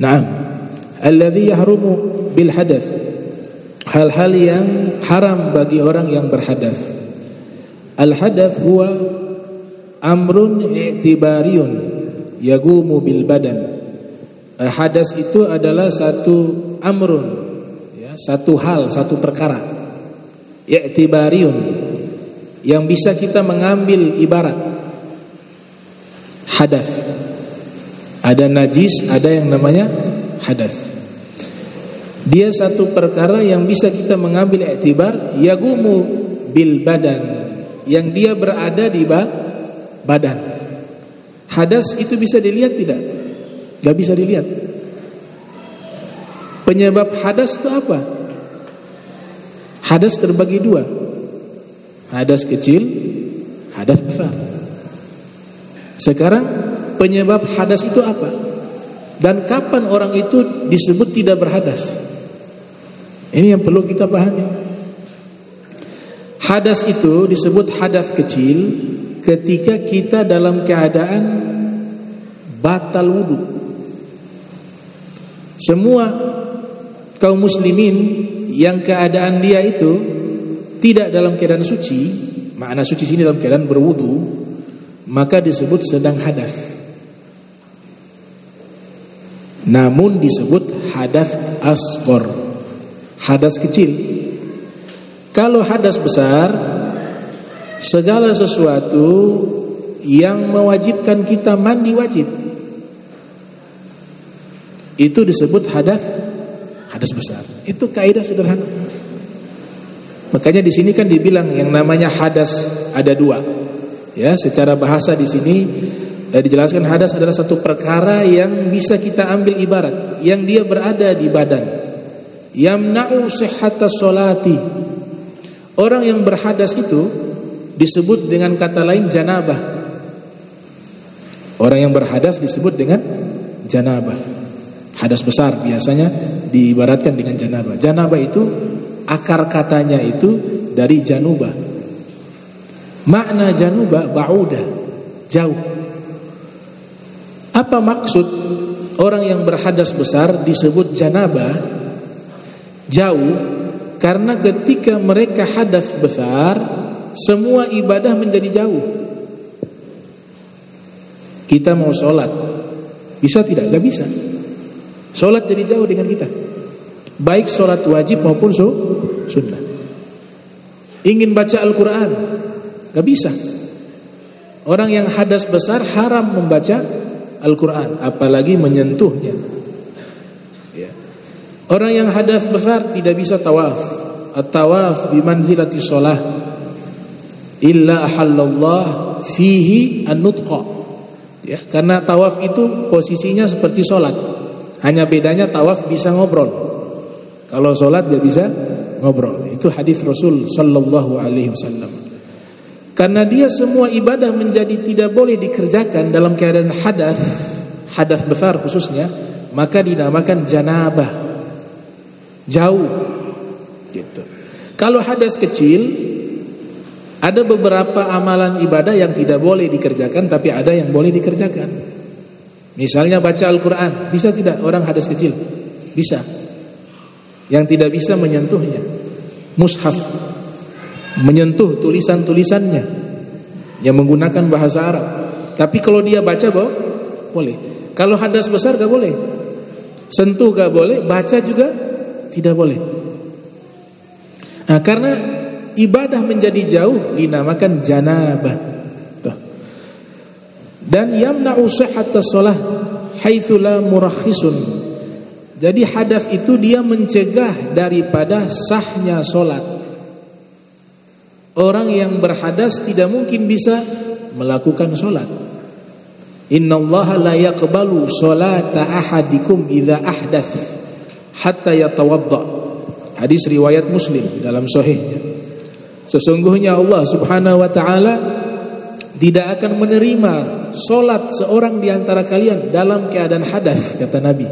Naam, alladzi yahrumu bil hadath, hal-hal yang haram bagi orang yang berhadath. Al hadath huwa amrun i'tibariyun yagumu bil badan. Hadas itu adalah satu amrun, ya, satu hal, satu perkara i'tibariyun yang bisa kita mengambil ibarat hadas. Ada najis, ada yang namanya hadas. Dia satu perkara yang bisa kita mengambil i'tibar yagumu bil badan, yang dia berada di badan. Hadas itu bisa dilihat tidak? Gak bisa dilihat. Penyebab hadas itu apa? Hadas terbagi dua, hadas kecil, hadas besar. Sekarang penyebab hadas itu apa? Dan kapan orang itu disebut tidak berhadas? Ini yang perlu kita pahami. Hadas itu disebut hadas kecil ketika kita dalam keadaan batal wudu. Semua kaum muslimin yang keadaan dia itu tidak dalam keadaan suci, makna suci sini dalam keadaan berwudu, maka disebut sedang hadas. Namun disebut hadas asghar, hadas kecil. Kalau hadas besar, segala sesuatu yang mewajibkan kita mandi wajib, itu disebut hadas besar. Itu kaidah sederhana. Makanya di sini kan dibilang yang namanya hadas ada dua. Ya, secara bahasa di sini dijelaskan hadas adalah satu perkara yang bisa kita ambil ibarat, yang dia berada di badan. Yamna'u sihhatas sholati. Orang yang berhadas itu disebut dengan kata lain janabah. Orang yang berhadas disebut dengan janabah. Hadas besar biasanya diibaratkan dengan janabah. Janabah itu akar katanya itu dari janubah. Makna janubah ba'udah, jauh. Apa maksud orang yang berhadas besar disebut janabah? Jauh, karena ketika mereka hadas besar, semua ibadah menjadi jauh. Kita mau sholat, bisa tidak? Gak bisa. Sholat jadi jauh dengan kita, baik sholat wajib maupun sunnah. Ingin baca Al-Quran, gak bisa. Orang yang hadas besar haram membaca Al-Quran, apalagi menyentuhnya. Ya. Orang yang hadas besar tidak bisa tawaf. At-tawaf bimanzilati sholah illa ahallallah fihi an-nutqa. Ya, karena tawaf itu posisinya seperti sholat. Hanya bedanya tawaf bisa ngobrol. Kalau sholat gak bisa ngobrol. Itu hadis Rasul sallallahu alaihi wasallam. Karena dia semua ibadah menjadi tidak boleh dikerjakan dalam keadaan hadas besar khususnya, maka dinamakan janabah, jauh gitu. Kalau hadas kecil, ada beberapa amalan ibadah yang tidak boleh dikerjakan, tapi ada yang boleh dikerjakan. Misalnya baca Al-Quran, bisa tidak orang hadas kecil? Bisa. Yang tidak bisa menyentuhnya, mushaf, menyentuh tulisan-tulisannya yang menggunakan bahasa Arab. Tapi kalau dia baca boleh. Kalau hadas besar gak boleh. Sentuh gak boleh, baca juga tidak boleh. Nah, karena ibadah menjadi jauh dinamakan janabah. Dan yamna'u sihhatas shalah haitsu la murakhisun. Jadi hadas itu dia mencegah daripada sahnya salat. Orang yang berhadas tidak mungkin bisa melakukan salat. Innallaha la yaqbalu salata ahadikum idza ahdath hatta yatawadda. Hadis riwayat Muslim dalam sahihnya. Sesungguhnya Allah Subhanahu wa taala tidak akan menerima solat seorang di antara kalian dalam keadaan hadas, kata Nabi,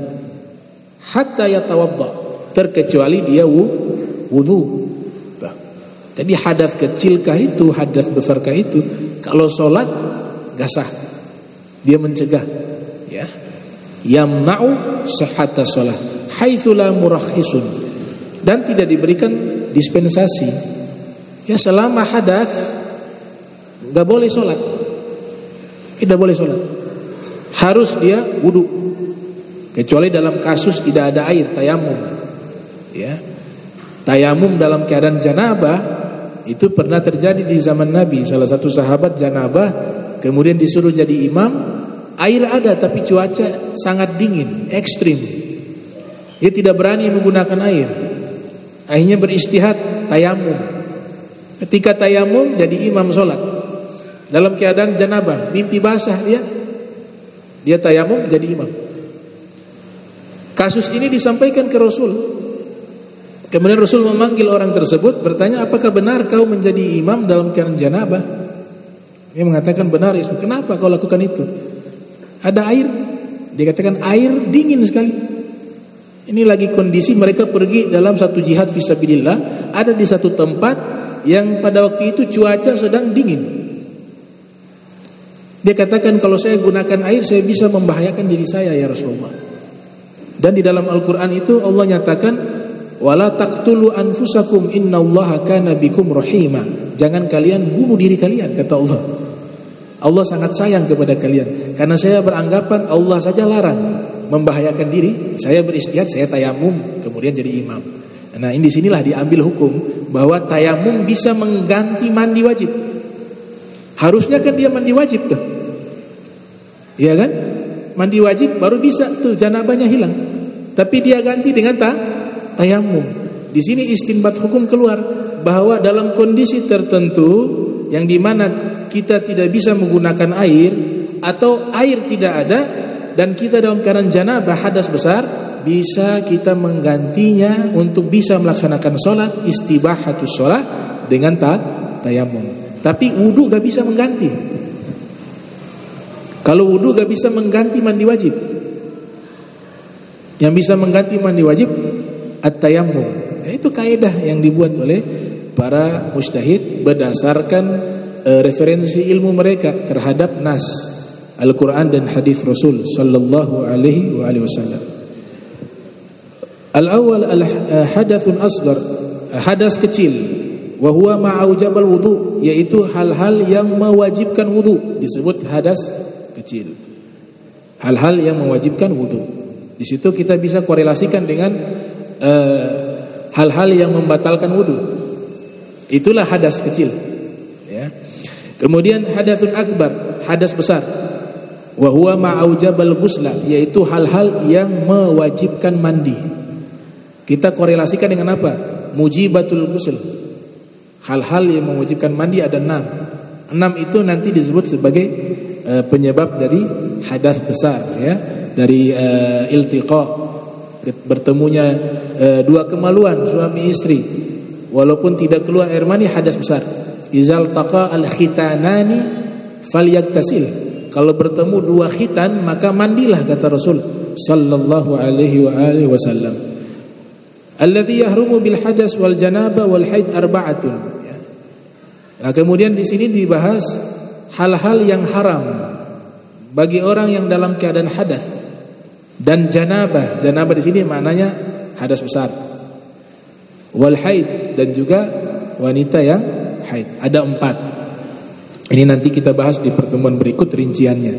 hatta yatawadda, terkecuali dia wudu. Jadi hadas kecilkah itu, hadas besarkah itu, kalau solat gak sah. Dia mencegah, ya. Yamna'u sihhata shalah haitsu la murakhisun, dan tidak diberikan dispensasi. Ya, selama hadas enggak boleh sholat. Tidak boleh sholat. Harus dia wudu. Kecuali dalam kasus tidak ada air, tayamum. Ya. Tayamum dalam keadaan janabah itu pernah terjadi di zaman Nabi. Salah satu sahabat janabah kemudian disuruh jadi imam. Air ada tapi cuaca sangat dingin, ekstrim. Dia tidak berani menggunakan air. Akhirnya beristihad tayamum. Ketika tayamum jadi imam sholat dalam keadaan janabah, mimpi basah dia tayamum jadi imam. Kasus ini disampaikan ke Rasul. Kemudian Rasul memanggil orang tersebut, bertanya, apakah benar kau menjadi imam dalam keadaan janabah? Dia mengatakan benar. Kenapa kau lakukan itu? Ada air. Dia katakan air dingin sekali. Ini lagi kondisi mereka pergi dalam satu jihad fisabilillah, ada di satu tempat yang pada waktu itu cuaca sedang dingin. Dia katakan, kalau saya gunakan air saya bisa membahayakan diri saya ya Rasulullah. Dan di dalam Al-Quran itu Allah nyatakan, wala taqtulu anfusakum innallaha kana bikum rahima. Jangan kalian bunuh diri kalian, kata Allah. Allah sangat sayang kepada kalian. Karena saya beranggapan Allah saja larang membahayakan diri, saya beristihad, saya tayamum, kemudian jadi imam. Nah, ini disinilah diambil hukum bahwa tayamum bisa mengganti mandi wajib. Harusnya kan dia mandi wajib tuh, iya kan? Mandi wajib baru bisa tuh janabahnya hilang. Tapi dia ganti dengan tayamum. Di sini istinbat hukum keluar bahwa dalam kondisi tertentu yang dimana kita tidak bisa menggunakan air atau air tidak ada dan kita dalam keadaan janabah hadas besar, bisa kita menggantinya untuk bisa melaksanakan sholat, istibahatus sholat dengan tayamum. Tapi wudu gak bisa mengganti. Kalau wudu gak bisa mengganti mandi wajib. Yang bisa mengganti mandi wajib at-tayammum. Itu kaidah yang dibuat oleh para mujtahid berdasarkan referensi ilmu mereka terhadap nas Al-Quran dan hadis Rasul sallallahu alaihi wasallam. Al-awwal al-hadathun asghar, hadas kecil. Wa huwa ma'aujabal wudu, yaitu hal-hal yang mewajibkan wudu, disebut hadas kecil. Hal-hal yang mewajibkan wudu. Di situ kita bisa korelasikan dengan hal-hal yang membatalkan wudu. Itulah hadas kecil. Ya. Kemudian hadathun akbar, hadas besar. Wa huwa ma'aujabal ghusla, yaitu hal-hal yang mewajibkan mandi. Kita korelasikan dengan apa? Mujibatul ghusl. Hal-hal yang mewajibkan mandi ada 6. 6 itu nanti disebut sebagai penyebab dari hadas besar, ya, dari iltiqa, bertemunya dua kemaluan suami istri walaupun tidak keluar air mani, hadas besar. Izal taqa al khitanani falyaktasil. Kalau bertemu dua khitan maka mandilah, kata Rasul sallallahu alaihi wasallam. Alladhi yahrumu bil hadas wal janaba wal haid arba'atun. Nah, kemudian di sini dibahas hal-hal yang haram bagi orang yang dalam keadaan hadas dan janabah. Janabah di sini maknanya hadas besar. Wal haid, dan juga wanita yang haid. Ada 4. Ini nanti kita bahas di pertemuan berikut rinciannya.